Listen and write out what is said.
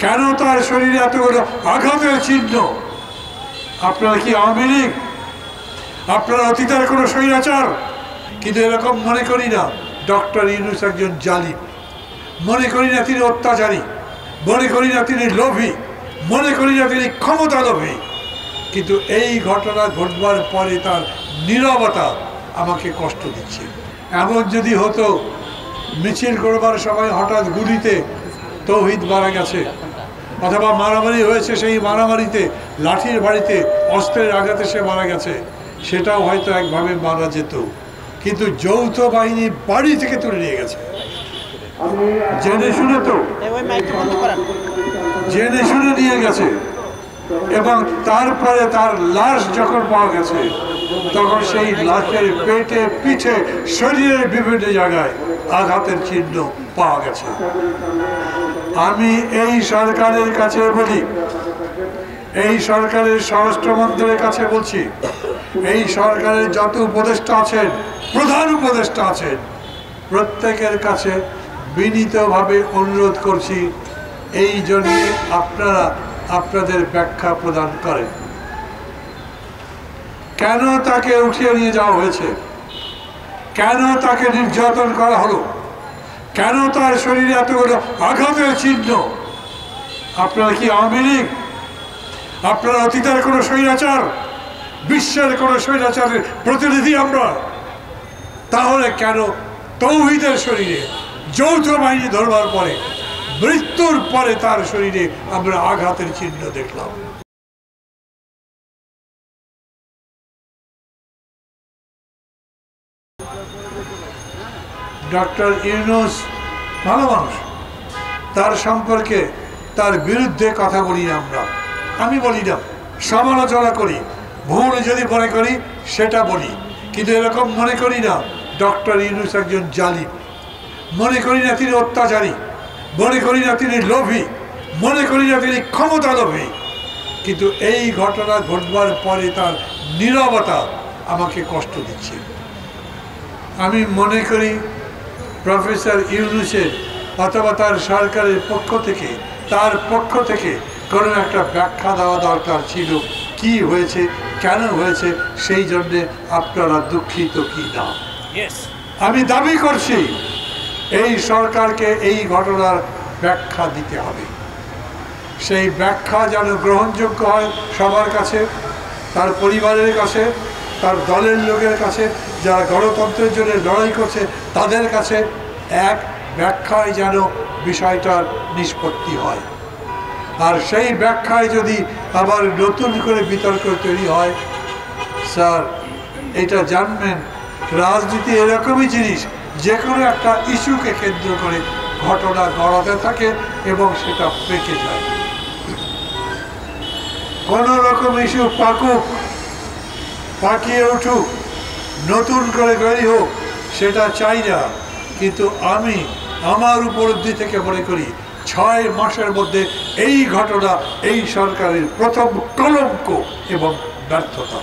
কেন তার শরীরে এতগুলো আঘাতের চিহ্ন? আপনারা কি আওয়ামী লীগ? আপনারা অতীতের কোনো স্বৈরাচার? কিন্তু এরকম মনে করি না ডক্টর ইউনূস একজন জালিম, মনে করি না তিনি অত্যাচারী, মনে করি না তিনি লোভী, মনে করি না তিনি ক্ষমতা লোভী। কিন্তু এই ঘটনা ঘটবার পরে তার নীরবতা আমাকে কষ্ট দিচ্ছে। এমন যদি হতো মিছিল করবার সময় হঠাৎ গুলিতে তৌহিদ মারা গেছে, অথবা মারামারি হয়েছে, সেই মারামারিতে লাঠির বাড়িতে অস্ত্রের আঘাতে সে মারা গেছে, সেটাও হয়তো একভাবে মারা যেত। কিন্তু যৌথ বাহিনী বাড়ি থেকে তুলে নিয়ে গেছে, জেনে শুনে, তো জেনে শুনে নিয়ে গেছে। এবং তারপরে তার লাশ যখন পাওয়া গেছে, তখন সেই লাশের পেটে, পিঠে, শরীরের বিভিন্ন জায়গায় আঘাতের চিহ্ন পাওয়া গেছে। আমি এই সরকারের কাছে বলি, এই সরকারের স্বরাষ্ট্রমন্ত্রীর কাছে বলছি, এই সরকারের যত উপদেষ্টা আছেন, প্রধান উপদেষ্টা আছেন, প্রত্যেকের কাছে বিনীতভাবে অনুরোধ করছি, এই জন্য আপনারা আপনাদের ব্যাখ্যা প্রদান করেন। কেন তাকে উঠিয়ে নিয়ে যাওয়া হয়েছে? কেন তাকে নির্যাতন করা হলো? কেন তার শরীরে এতগুলো আঘাতের চিহ্ন? আপনারা কি আওয়ামী লীগ? আপনারা অতীতের কোনো স্বৈরাচার? বিশ্বের কোনো স্বৈরাচারের প্রতিনিধি আমরা? তাহলে কেন তৌহিদের শরীরে যৌথ বাহিনী ধরবার পরে, মৃত্যুর পরে তার শরীরে আমরা আঘাতের চিহ্ন দেখলাম? ডক্টর ইউনূস ভালো মানুষ, তার সম্পর্কে, তার বিরুদ্ধে কথা বলি না আমরা, আমি বলি না, সমালোচনা করি, ভুল যদি মনে করি সেটা বলি। কিন্তু এরকম মনে করি না ডক্টর ইউনূস একজন জালিম, মনে করি না তিনি অত্যাচারী, মনে করি না তিনি লোভী, মনে করি না তিনি ক্ষমতা লোভী। কিন্তু এই ঘটনা ঘটবার পরে তার নীরবতা আমাকে কষ্ট দিচ্ছে। আমি মনে করি প্রফেসর ইউনূসের অথবা তার সরকারের পক্ষ থেকে, তার পক্ষ থেকে কোনো একটা ব্যাখ্যা দেওয়া দরকার ছিল, কি হয়েছে, কেন হয়েছে, সেই জন্যে আপনারা দুঃখিত কি না। আমি দাবি করছি এই সরকারকে এই ঘটনার ব্যাখ্যা দিতে হবে। সেই ব্যাখ্যা যেন গ্রহণযোগ্য হয় সবার কাছে, তার পরিবারের কাছে, তার দলের লোকের কাছে, যারা গণতন্ত্রের জন্য লড়াই করছে তাদের কাছে। এক ব্যাখ্যায় যেন বিষয়টার নিষ্পত্তি হয়। আর সেই ব্যাখ্যায় যদি আবার নতুন করে বিতর্ক তৈরি হয়, স্যার এটা জানবেন রাজনীতি এরকমই জিনিস, যে কোনো একটা ইস্যুকে কেন্দ্র করে ঘটনা গড়াতে থাকে এবং সেটা পেকে যায়। কোনো রকম ইস্যু পাকুক, পাকিয়ে উঠুক, নতুন করে গড়ি হোক, সেটা চাই না। কিন্তু আমি আমার উপলব্ধি থেকে মনে করি 6 মাসের মধ্যে এই ঘটনা এই সরকারের প্রথম কলঙ্ক এবং ব্যর্থতা।